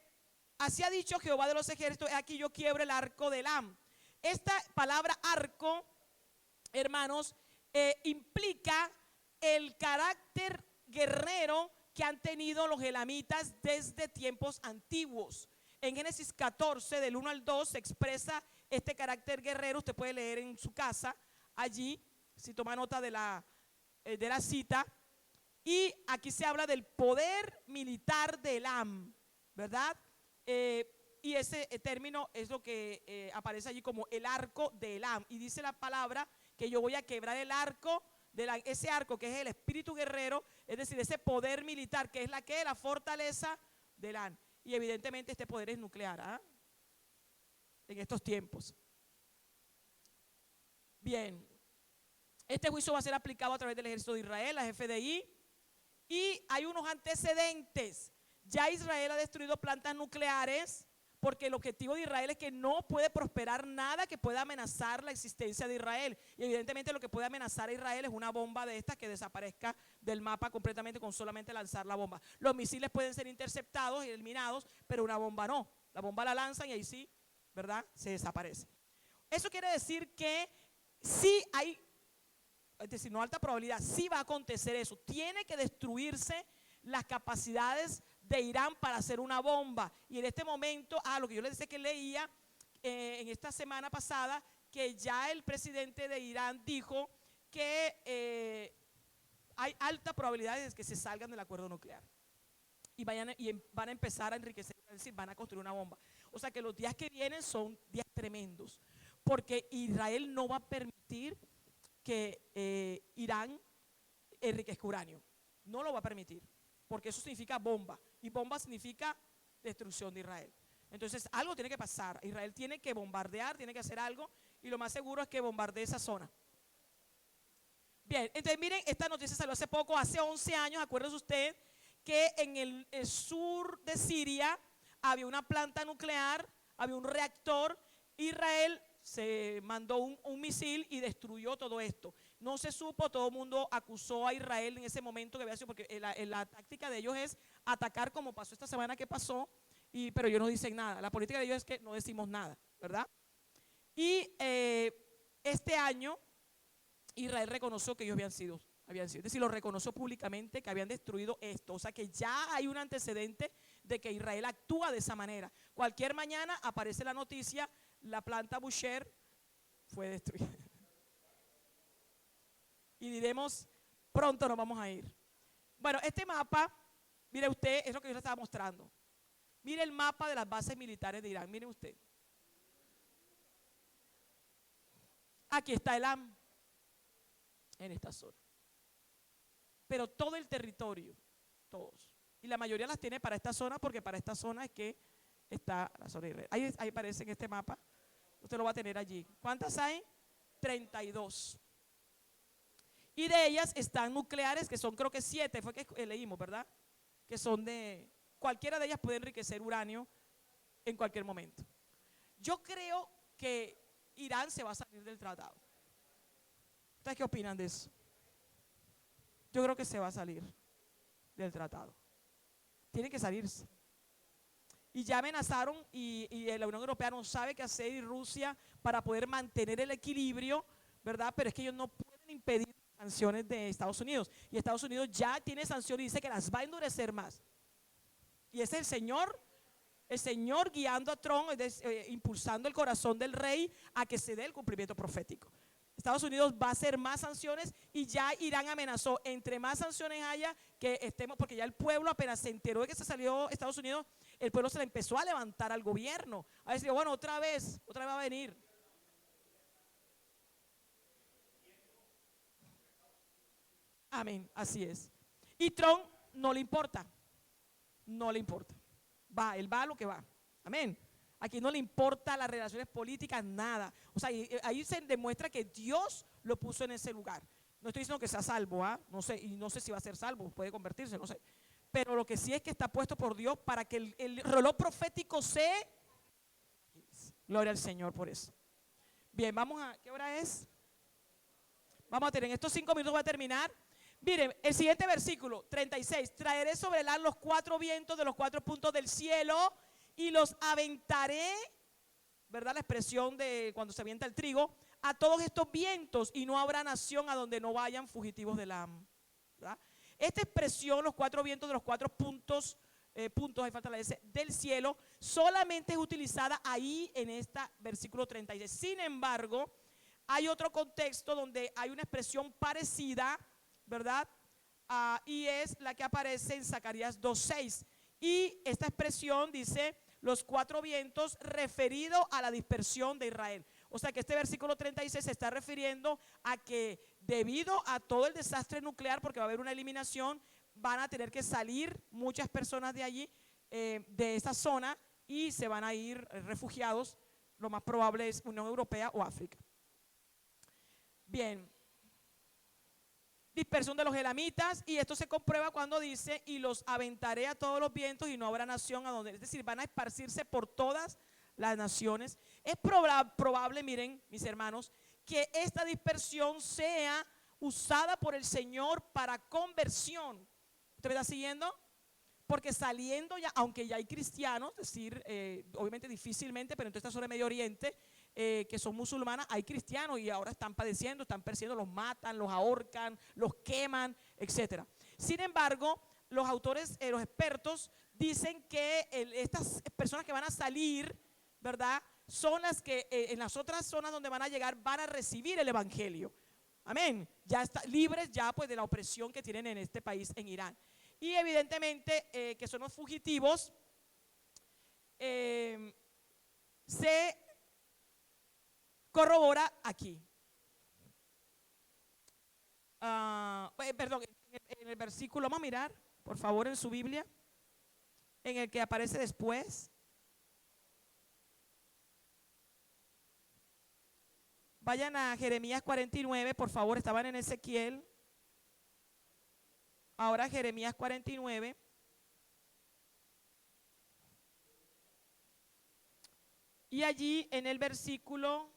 así ha dicho Jehová de los ejércitos, aquí yo quiebro el arco de Elam. Esta palabra arco, hermanos, implica el carácter guerrero que han tenido los elamitas desde tiempos antiguos. En Génesis 14, del 1 al 2, se expresa este carácter guerrero. Usted puede leer en su casa, allí, si toma nota de la cita. Y aquí se habla del poder militar de Elam, ¿verdad? Y ese término es lo que aparece allí como el arco de Elam. Y dice la palabra que yo voy a quebrar el arco, ese arco que es el espíritu guerrero, es decir, ese poder militar que es la fortaleza de Elam. Y evidentemente este poder es nuclear, ¿ah? En estos tiempos. Bien, este juicio va a ser aplicado a través del ejército de Israel, la FDI, y hay unos antecedentes. Ya Israel ha destruido plantas nucleares, porque el objetivo de Israel es que no puede prosperar nada que pueda amenazar la existencia de Israel. Y evidentemente lo que puede amenazar a Israel es una bomba de estas que desaparezca del mapa completamente con solamente lanzar la bomba. Los misiles pueden ser interceptados y eliminados, pero una bomba no. La bomba la lanzan y ahí sí, ¿verdad? Se desaparece. Eso quiere decir que sí hay, es decir, no alta probabilidad, sí va a acontecer eso. Tiene que destruirse las capacidades de Irán para hacer una bomba. Y en este momento, lo que yo les decía que leía en esta semana pasada, que ya el presidente de Irán dijo que hay alta probabilidad de que se salgan del acuerdo nuclear y van a empezar a enriquecer, es decir, van a construir una bomba. O sea que los días que vienen son días tremendos, porque Israel no va a permitir que Irán enriquezca uranio. No lo va a permitir, porque eso significa bomba, y bomba significa destrucción de Israel. Entonces algo tiene que pasar. Israel tiene que bombardear, tiene que hacer algo, y lo más seguro es que bombardee esa zona. Bien, entonces miren, esta noticia salió hace poco, hace 11 años, acuérdese usted que en el sur de Siria había una planta nuclear, había un reactor. Israel se mandó un misil y destruyó todo esto. No se supo, todo el mundo acusó a Israel en ese momento que había sido, porque la táctica de ellos es atacar, como pasó esta semana que pasó, pero ellos no dicen nada. La política de ellos es que no decimos nada, ¿verdad? Y este año Israel reconoció que ellos habían sido, es decir, lo reconoció públicamente que habían destruido esto. O sea que ya hay un antecedente de que Israel actúa de esa manera. Cualquier mañana aparece la noticia, la planta Bushehr fue destruida. Y diremos, pronto nos vamos a ir. Bueno, este mapa, mire usted, es lo que yo le estaba mostrando. Mire el mapa de las bases militares de Irán, mire usted. Aquí está Elam, en esta zona. Pero todo el territorio, todos. Y la mayoría las tiene para esta zona, porque para esta zona es que está la zona de Israel. Ahí aparece en este mapa, usted lo va a tener allí. ¿Cuántas hay? 32. Y de ellas están nucleares, que son creo que 7, fue que leímos, ¿verdad? Que son cualquiera de ellas puede enriquecer uranio en cualquier momento. Yo creo que Irán se va a salir del tratado. ¿Ustedes qué opinan de eso? Yo creo que se va a salir del tratado. Tiene que salirse. Y ya amenazaron, y la Unión Europea no sabe qué hacer, y Rusia, para poder mantener el equilibrio, ¿verdad? Pero es que ellos no pueden impedir sanciones de Estados Unidos. Y Estados Unidos ya tiene sanciones y dice que las va a endurecer más. Y es el Señor guiando a Trump, impulsando el corazón del rey a que se dé el cumplimiento profético. Estados Unidos va a hacer más sanciones, y ya Irán amenazó, entre más sanciones haya, que estemos, porque ya el pueblo apenas se enteró de que se salió Estados Unidos, el pueblo se le empezó a levantar al gobierno, a decir, bueno, otra vez va a venir. Amén, así es. Y Trump no le importa, él va a lo que va, amén. Aquí no le importa las relaciones políticas, nada. O sea, ahí se demuestra que Dios lo puso en ese lugar. No estoy diciendo que sea salvo, no sé, y no sé si va a ser salvo, puede convertirse, no sé. Pero lo que sí es que está puesto por Dios para que el reloj profético se... Gloria al Señor por eso. Bien, vamos a... ¿Qué hora es? Vamos a tener, en estos 5 minutos voy a terminar. Miren, el siguiente versículo, 36. Traeré sobre él los 4 vientos de los 4 puntos del cielo, y los aventaré, ¿verdad? La expresión de cuando se avienta el trigo, a todos estos vientos, y no habrá nación a donde no vayan fugitivos del Am, ¿verdad? Esta expresión, los cuatro vientos de los cuatro puntos, hay falta la S, del cielo, solamente es utilizada ahí en este versículo 36. Sin embargo, hay otro contexto donde hay una expresión parecida, ¿verdad? Y es la que aparece en Zacarías 2:6. Y esta expresión dice los cuatro vientos, referido a la dispersión de Israel. O sea que este versículo 36 se está refiriendo a que debido a todo el desastre nuclear, porque va a haber una eliminación, van a tener que salir muchas personas de allí, de esa zona, y se van a ir refugiados. Lo más probable es Unión Europea o África. Bien, dispersión de los elamitas, y esto se comprueba cuando dice, y los aventaré a todos los vientos y no habrá nación a donde, es decir, van a esparcirse por todas las naciones. Es probable, miren mis hermanos, que esta dispersión sea usada por el Señor para conversión. ¿Usted me está siguiendo? Porque saliendo ya, aunque ya hay cristianos, es decir, obviamente difícilmente, pero en toda esta zona de Medio Oriente, que son musulmanas, hay cristianos y ahora están padeciendo, están persiguiendo, los matan, los ahorcan, los queman, etc. Sin embargo, los autores, los expertos, dicen que estas personas que van a salir, ¿verdad?, son las que en las otras zonas donde van a llegar van a recibir el evangelio. Amén. Ya están libres ya pues de la opresión que tienen en este país, en Irán. Y evidentemente que son los fugitivos, se corrobora aquí. Perdón, en el versículo, vamos a mirar, por favor, en su Biblia, en el que aparece después. Vayan a Jeremías 49, por favor, estaban en Ezequiel. Ahora Jeremías 49. Y allí en el versículo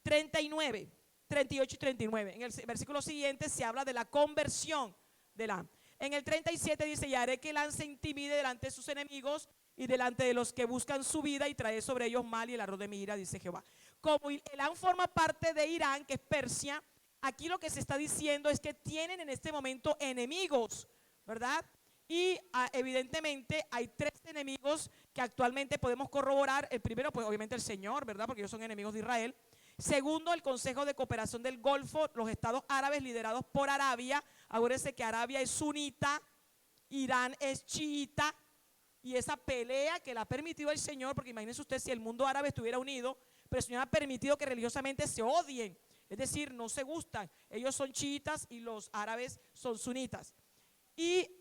39, 38 y 39. En el versículo siguiente se habla de la conversión de la. En el 37 dice, y haré que Elán se intimide delante de sus enemigos y delante de los que buscan su vida, y traeré sobre ellos mal y el ardor de mi ira, dice Jehová. Como Elán forma parte de Irán, que es Persia, aquí lo que se está diciendo es que tienen en este momento enemigos, ¿verdad? Y evidentemente hay tres enemigos que actualmente podemos corroborar. El primero, pues obviamente el Señor, ¿verdad? Porque ellos son enemigos de Israel. Segundo, el Consejo de Cooperación del Golfo, los estados árabes liderados por Arabia. Acuérdense que Arabia es sunita, Irán es chiita, y esa pelea que la ha permitido el Señor, porque imagínense usted si el mundo árabe estuviera unido, pero el Señor ha permitido que religiosamente se odien, es decir, no se gustan. Ellos son chiitas y los árabes son sunitas. Y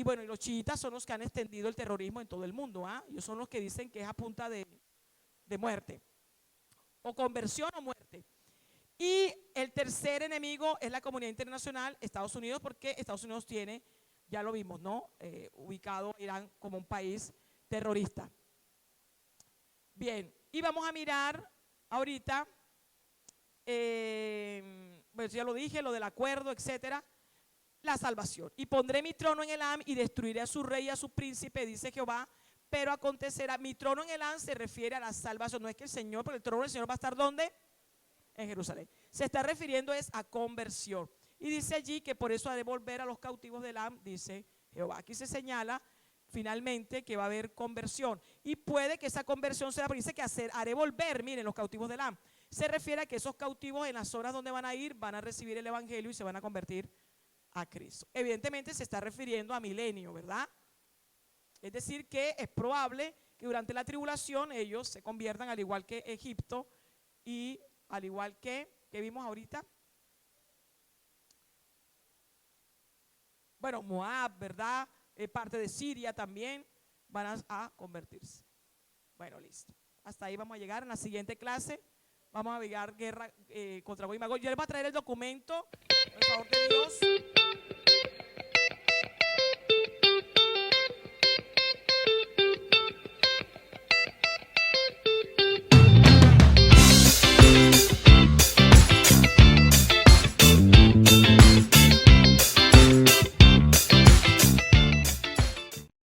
bueno, y los chiitas son los que han extendido el terrorismo en todo el mundo. Ellos son los que dicen que es a punta de muerte, o conversión o muerte. Y el tercer enemigo es la comunidad internacional, Estados Unidos, porque Estados Unidos tiene, ya lo vimos, ¿no?, ubicado Irán como un país terrorista. Bien, y vamos a mirar ahorita, pues ya lo dije, lo del acuerdo, etcétera, la salvación. Y pondré mi trono en Elam y destruiré a su rey y a su príncipe, dice Jehová. Pero acontecerá, mi trono en Elam se refiere a la salvación, no es que el Señor, porque el trono del Señor va a estar ¿dónde? En Jerusalén. Se está refiriendo es a conversión. Y dice allí que por eso haré volver a los cautivos de Elam, dice Jehová. Aquí se señala finalmente que va a haber conversión. Y puede que esa conversión sea, porque dice que haré volver, miren, los cautivos de Elam. Se refiere a que esos cautivos en las zonas donde van a ir, van a recibir el evangelio y se van a convertir a Cristo. Evidentemente se está refiriendo a milenio, ¿verdad? Es decir, que es probable que durante la tribulación ellos se conviertan al igual que Egipto y al igual que vimos ahorita. Bueno, Moab, ¿verdad? Parte de Siria también van a convertirse. Bueno, listo. Hasta ahí vamos a llegar. En la siguiente clase vamos a ver guerra contra Gog y Magog. Yo les voy a traer el documento, por favor de Dios.